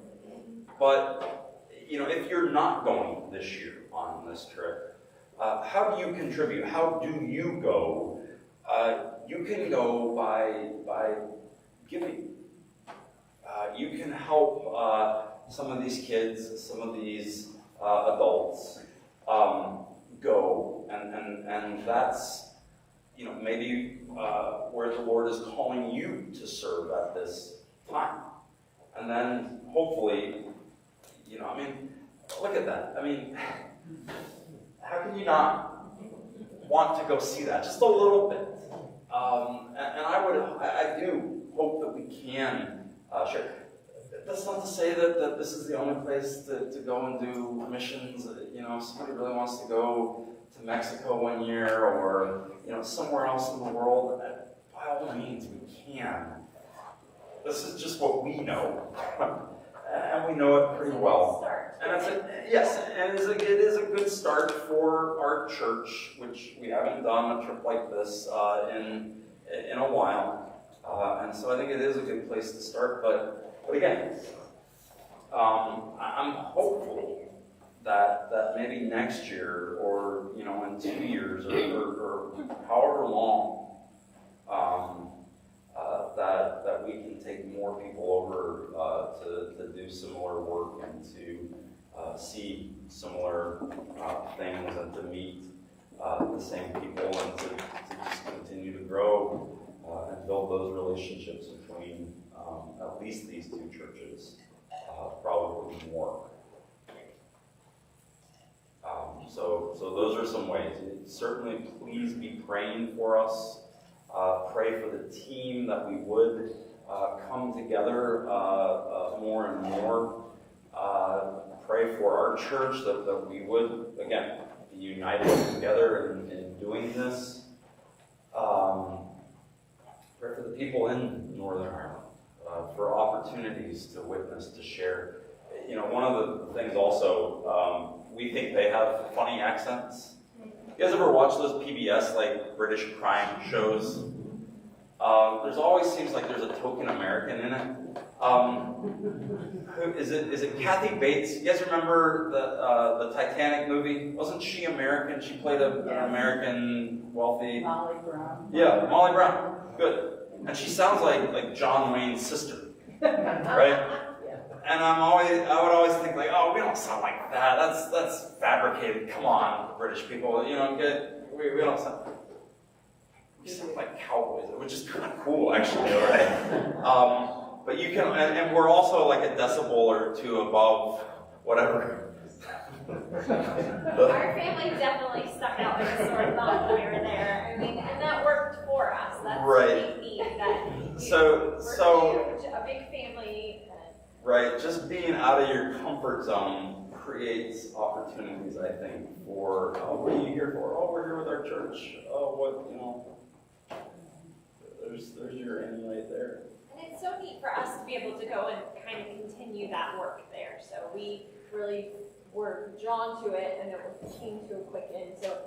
but if you're not going this year on this trip, how do you contribute? How do you go? You can go by giving. You can help some of these kids, some of these adults go, and that's maybe where the Lord is calling you to serve at this time, and then hopefully, look at that. How can you not want to go see that just a little bit? And I do hope that we can share. That's not to say that this is the only place to go and do missions. If somebody really wants to go to Mexico one year or somewhere else in the world, by all means we can. This is just what we know, and we know it pretty well. And yes, and it is a good start for our church, which we haven't done a trip like this in a while, and so I think it is a good place to start. But again, I'm hopeful that maybe next year or in 2 years or however long that we can take more people over to do similar work and to see similar things and to meet the same people and to just continue to grow and build those relationships between at least these two churches, probably more. So those are some ways. Certainly, please be praying for us. Pray for the team that we would come together more and more. Pray for our church that we would, again, be united together in doing this. Pray for the people in Northern Ireland, for opportunities to witness, to share. You know, one of the things also, we think they have funny accents. You guys ever watch those PBS, like, British crime shows? There's always seems like there's a token American in it. Who is it Kathy Bates? You guys remember the Titanic movie? Wasn't she American? She played an American wealthy... Molly Brown. Yeah, Molly Brown. Good. And she sounds like John Wayne's sister. Right? And I would always think like, oh, we don't sound like that. That's fabricated. Come on, British people. You know, we don't sound... We sound like cowboys, which is kind of cool, actually, right? But you can, and we're also like a decibel or two above whatever. Our family definitely stuck out like a sore thumb when we were there. I mean, and that worked for us. That's Right. what we need. That So we're huge, a big family. right, just being out of your comfort zone creates opportunities, I think, for what are you here for? Oh, we're here with our church. Oh, what, you know. There's your end right there. And it's so neat for us to be able to go and kind of continue that work there. So we really were drawn to it, and it came to a quick end. So,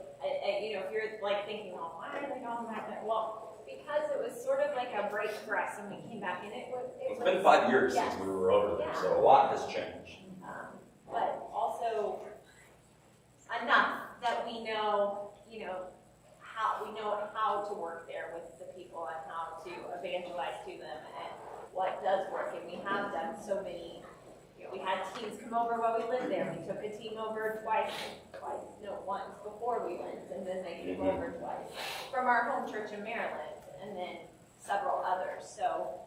you know, if you're like thinking, oh, why are they going back there? Well, because it was sort of like a break for us, and we came back, and It's been 5 years yes. since we were over there, Yeah. so a lot has changed. But also enough that we know, you know, how to work there with the people and how to evangelize to them and what does work. And we have done so many, you know, we had teams come over while we lived there. We took a team over once before we went, and then they came over twice from our home church in Maryland, and then several others. So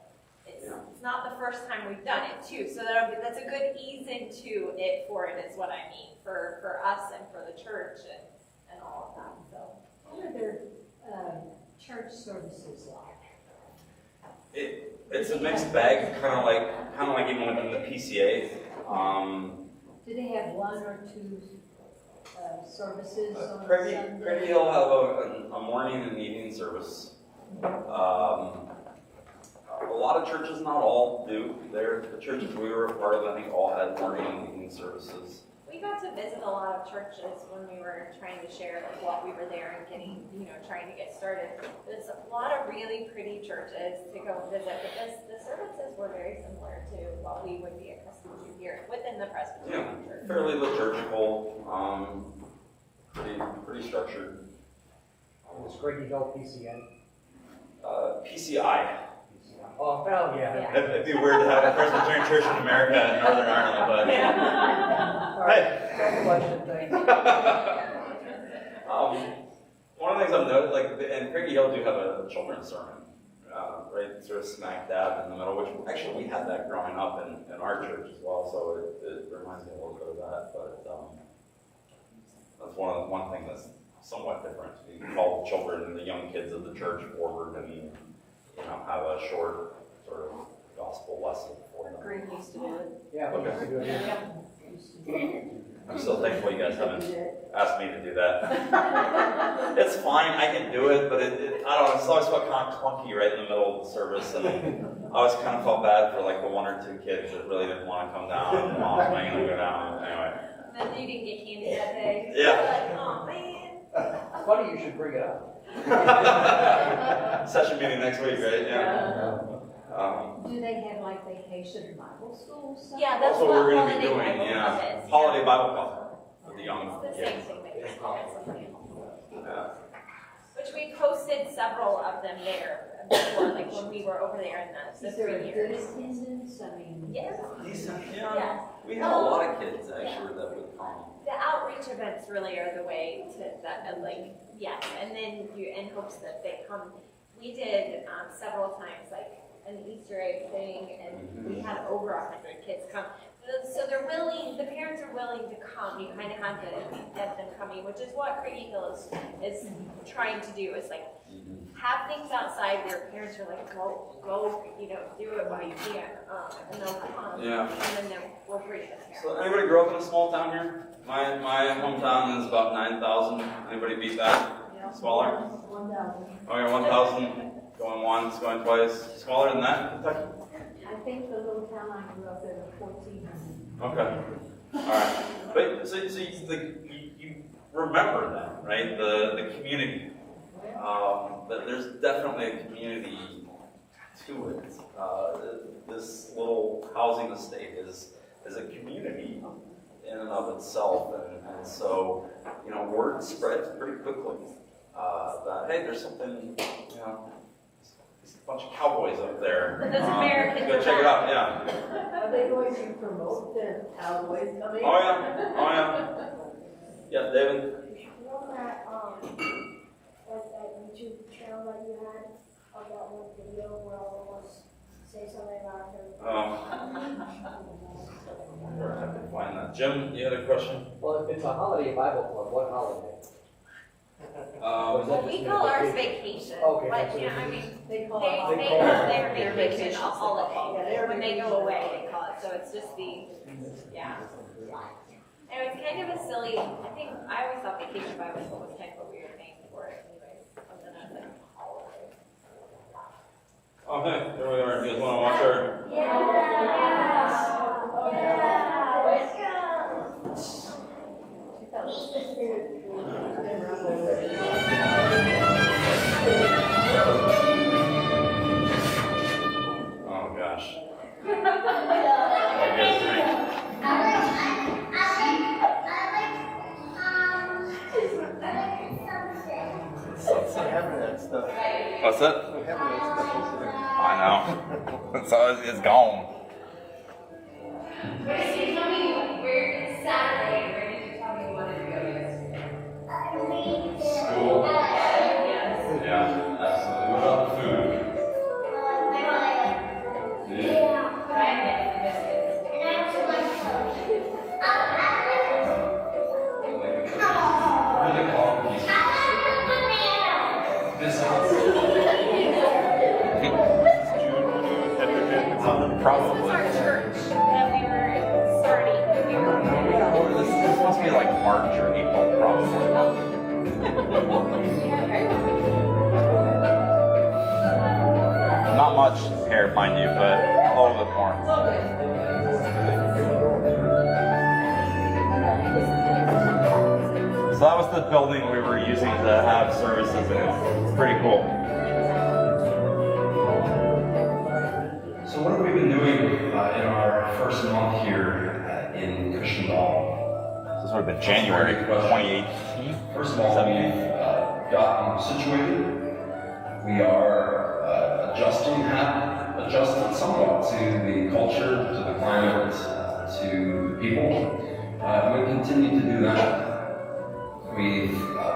it's not the first time we've done it too. So that's a good ease into it for it is what I mean for us and for the church and all of that. So. What are their church services like? It's a mixed bag, kind of like even within the PCA. Do they have one or two services on Craigie Sunday? Hill have a morning and evening service. A lot of churches, not all, do. The churches we were a part of, I think, all had morning and evening services. We got to visit a lot of churches when we were trying to share like what we were there and getting, you know, trying to get started. There's a lot of really pretty churches to go and visit, but the services were very similar to what we would be accustomed to here within the Presbyterian church. Fairly liturgical, pretty structured. Is Craigie Hill PCA? PCI. Oh, hell yeah. It'd be weird to have a Presbyterian church in America and Northern Ireland, but All right, second question, thank you. one of the things I've noticed, like, and Craigie Hill do have a children's sermon, right, sort of smack dab in the middle, which actually we had that growing up in our church as well, so it reminds me a little bit of that, but that's one thing that's somewhat different. You can call the children and the young kids of the church forward and, you know, have a short sort of gospel lesson for them. Green used to do it. Yeah, we used to do it. I'm still thankful you guys haven't asked me to do that. It's fine, I can do it, but I don't know, it's always felt kind of clunky right in the middle of the service, and I always kind of felt bad for like the one or two kids that really didn't want to come down, and the mom's making them go down, anyway. And then you didn't get candy that day. Yeah. Like, oh man. Funny you should bring it up. Session meeting next week, right? Yeah. Do they have like vacation Bible school? Sunday? Yeah, that's Also, what we're going to be holiday doing, Bible club is. holiday Bible club for the young It's the same kids. thing they just call it something. Yeah. Which we posted several of them there before, like when we were over there in the Is there a 3 good years. attendance? I mean. Yes. Decent, Yeah. We have a lot of kids actually that would The outreach events really are the way to that, like, yes, and then in hopes that they come. We did several times, like an Easter egg thing, and we had over 100 kids come. So they're willing, the parents are willing to come. You kind of have to get them coming, which is what Craigie Hill is trying to do, is like have things outside where parents are like, go, do it while you can, and they'll come. Yeah. And then we'll bring the parents. So anybody grew up in a small town here? My hometown is about 9,000. Anybody beat that? Smaller? 1,000. Okay, 1,000. Going once, going twice. Smaller than that, Kentucky? I think the little town I grew up in, 1,400. Okay. All right. But so you remember that, right? The community. But there's definitely a community to it. This little housing estate is a community in and of itself, and so word spreads pretty quickly that hey, there's something, there's a bunch of cowboys up there. But those Americans Go are check it back. out. Yeah. Are they going to promote the cowboys coming? Oh yeah. Yeah, David. You know that, that YouTube channel that you had, of that one video where all of us say something about him? Where I can find that. Jim, you had a question? Well, if it's a holiday Bible club, what holiday? Well, we call ours vacation, Okay, but that's what I mean, They call they it make call it- their their vacation a vacations, holiday. yeah, their When they go vacation. away, they call it, so it's just yeah. And it's kind of a silly, I think, I always thought vacation Bible school was kind of a weird name for it anyways, something that's like holiday. Oh hey, there we are. You guys want to watch our? Oh gosh. What do you guys think? I have that stuff. What's that? I have that stuff. I know. So it's gone. Christy, tell me, where Saturday, where did you tell me you wanted to go yesterday? School. Yes. Yeah, absolutely. What about the food? Right, and biscuits. What do they call them? Probably. This is our church that we were starting. This must be like March or April, probably. Not much hair, mind you, but a little bit more. So that was the building we were using to have services in. It's pretty cool. So what have we been doing in our first month here in Cushendall? This would have been January 2018. First of all, we've gotten situated. We are adjusted somewhat to the culture, to the climate, to the people. We continue to do that. We've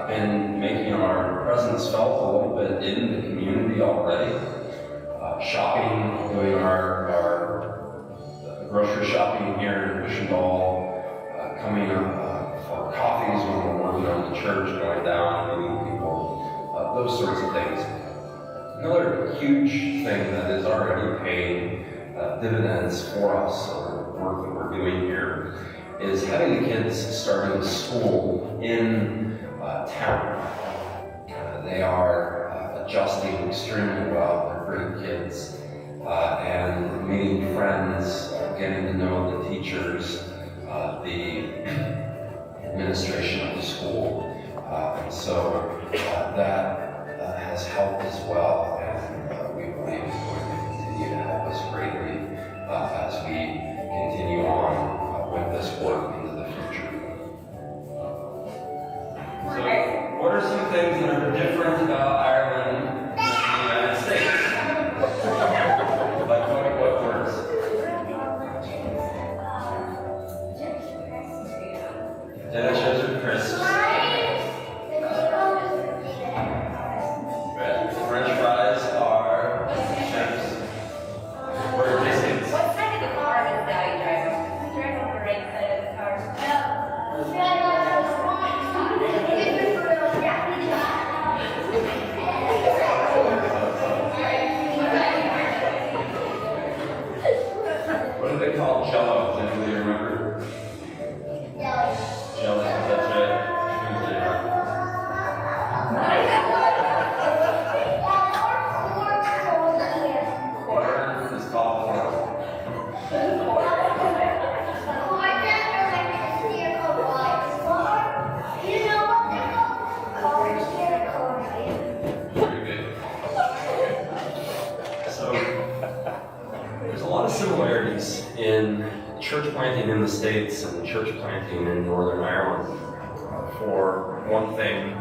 been making our presence felt a little bit in the community already. Shopping, doing our grocery shopping here in Cushendall, coming up for coffees when we're working on the church, going down, meeting people, those sorts of things. Another huge thing that is already paying dividends for us, or the work that we're doing here, is having the kids starting school in town. They are adjusting extremely well. They're great kids, and meeting friends, getting to know the teachers, the administration of the school. And so that has helped as well, and we believe is going to continue to help us greatly as we continue on with this work into the future. So, what are some things that are different about Ireland than the United States? Like what words? Potato chips or crisps? French fries are chips. Or biscuits. What side of the car does Daddy drive on? Does he drive on the right side of the car? What do they call Jello? Does anybody remember? Jelly, that's right. Usually, corn is called corn. Very good. So, there's a lot of similarities in church planting in the States and church planting in Northern Ireland. For one thing,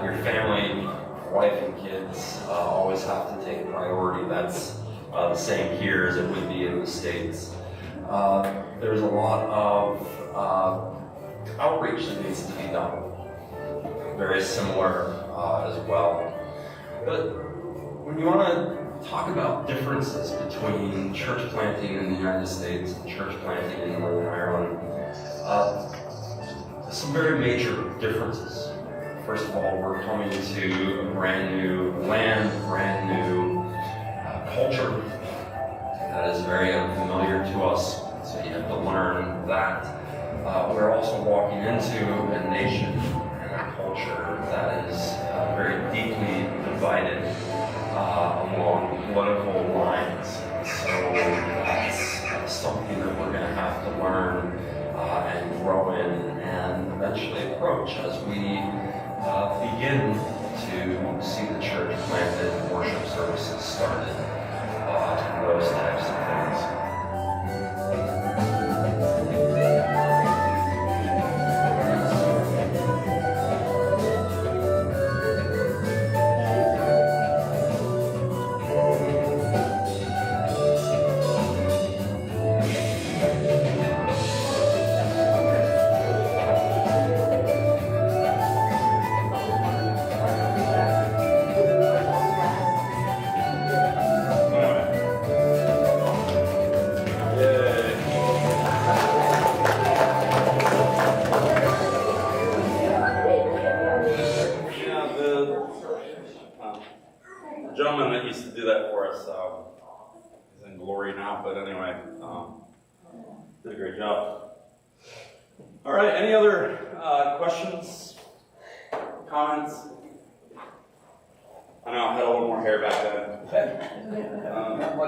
your family, wife and kids always have to take priority. That's the same here as it would be in the States. There's a lot of outreach that needs to be done. Very similar as well. But when you want to talk about differences between church planting in the United States and church planting in Northern Ireland, some very major differences. First of all, we're coming to a brand new land, brand new culture that is very unfamiliar to us, so you have to learn that. We're also walking into a nation and a culture that is very deeply divided along political lines. So that's something that we're going to have to learn and grow in and eventually approach as we begin to see the church planted, worship services started, and those types of things. The gentleman that used to do that for us is in glory now, but anyway, did a great job. All right, any other questions, comments? I know I had a little more hair back then.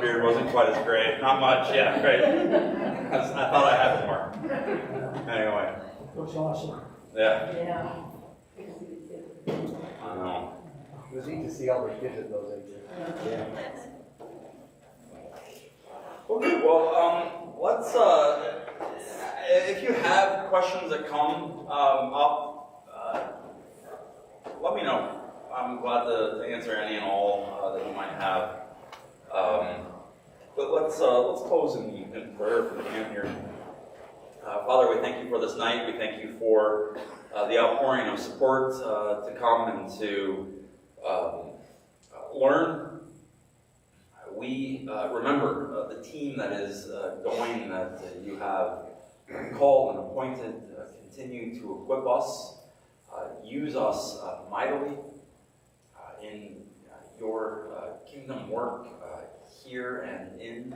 Beard wasn't quite as great. Not much, yeah, great. I thought I had more. Anyway. Looks awesome. Yeah, Yeah. I know. It was neat to see all the kids at those ages. Yeah. Okay, well, let's, if you have questions that come up, let me know. I'm glad to answer any and all that you might have. But let's close in prayer if we can here. Father, we thank you for this night. We thank you for the outpouring of support to come and to learn. We remember the team that is going, that you have called and appointed. Continue to equip us. Use us mightily in your kingdom work here and in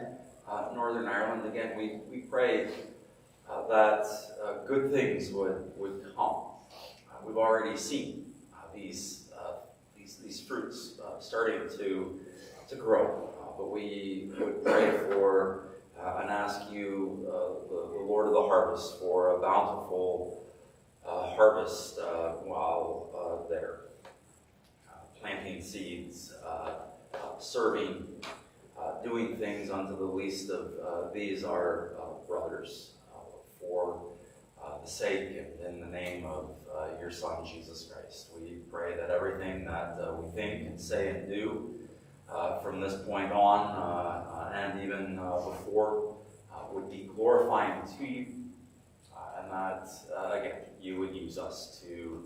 Northern Ireland. Again, we pray that good things would come. We've already seen these fruits starting to grow, but we would pray for and ask you, the Lord of the harvest, for a bountiful harvest while there. Planting seeds, serving, doing things unto the least of these our brothers, for the sake and in the name of your Son, Jesus Christ. We pray that everything that we think and say and do from this point on and even before would be glorifying to you, and that, again, you would use us to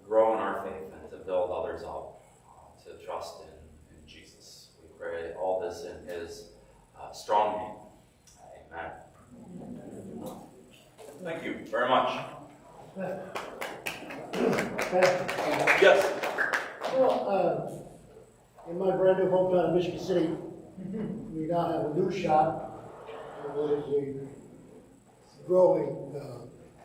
grow in our faith and to build others up, to trust in Jesus. We pray all this in his strong name. Amen. Thank you very much. Yes. Well, in my brand new hometown of Michigan City, we now have a new shop. It is a growing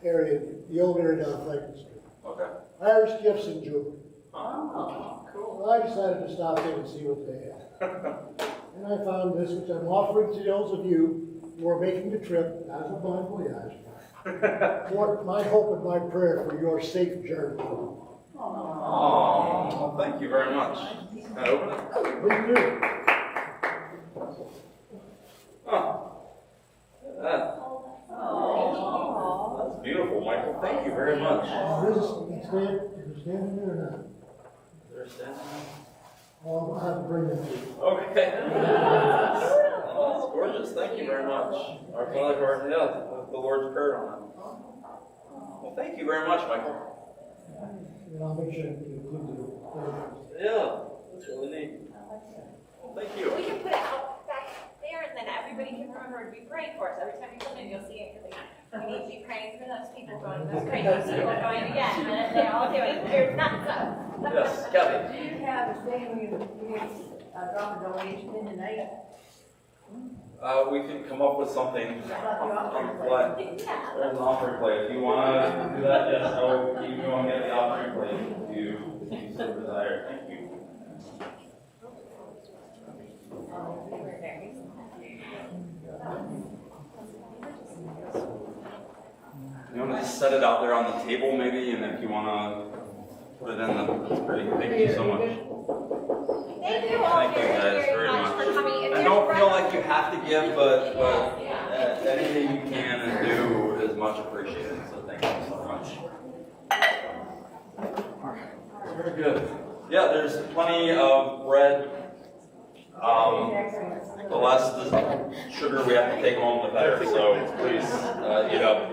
area, the old area down Franklin Street. Okay. Irish Gifts and Jewelry. Oh, cool. Well, I decided to stop in and see what they had. And I found this, which I'm offering to those of you who are making the trip, as a bon voyage, for my hope and my prayer for your safe journey. Oh, thank you very much. Can I open it? Please do. Oh. That's beautiful, Michael. Thank you very much. Stand in there or not? They're standing. I'll have to bring them to you. Okay. Oh, that's gorgeous. Thank you very much. Our Father, yeah, the Lord's Prayer on it. Well, thank you very much, Michael. And I'll make sure to include the. Yeah, that's really neat. Well, thank you. We can put it out back there, and then everybody can remember to be praying for us. Every time you come in, you'll see it. You're like, we need to be praying for those people going, those crazy people going again. And then they all do it. There's nuts up. Yes, Kathy. Do you have a thing where you drop a donation in tonight? We can come up with something on the fly. Yeah. There's an offering plate. If you want to do that, yes, I will keep you on get the offering plate if you so desire. Thank you. You want to just set it out there on the table maybe, and if you want to put it in, that's pretty. Thank you so much. Thank you all Thank you guys very much much. for coming. If And there's don't feel rest- like you have to give, but anything you can and do is much appreciated. So thank you so much. Very good. Yeah, there's plenty of bread. The less the sugar we have to take home, the better. So please eat up.